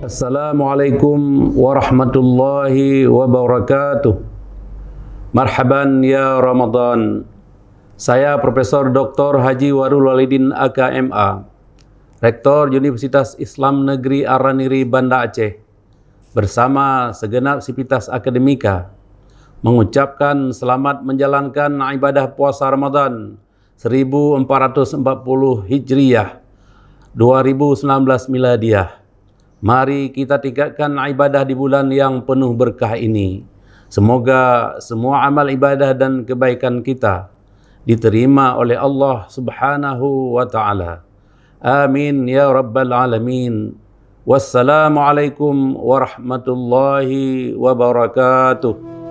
Assalamualaikum warahmatullahi wabarakatuh. Marhaban ya Ramadan. Saya Profesor Dr. Haji Warul Walidin AKMA, Rektor Universitas Islam Negeri Araniri Banda Aceh, bersama segenap sivitas akademika, mengucapkan selamat menjalankan ibadah puasa Ramadan 1440 Hijriyah 2019 Miladiyah. Mari kita tingkatkan ibadah di bulan yang penuh berkah ini. Semoga semua amal ibadah dan kebaikan kita diterima oleh Allah Subhanahu wa Ta'ala. Amin ya Rabbal Alamin. Wassalamualaikum warahmatullahi wabarakatuh.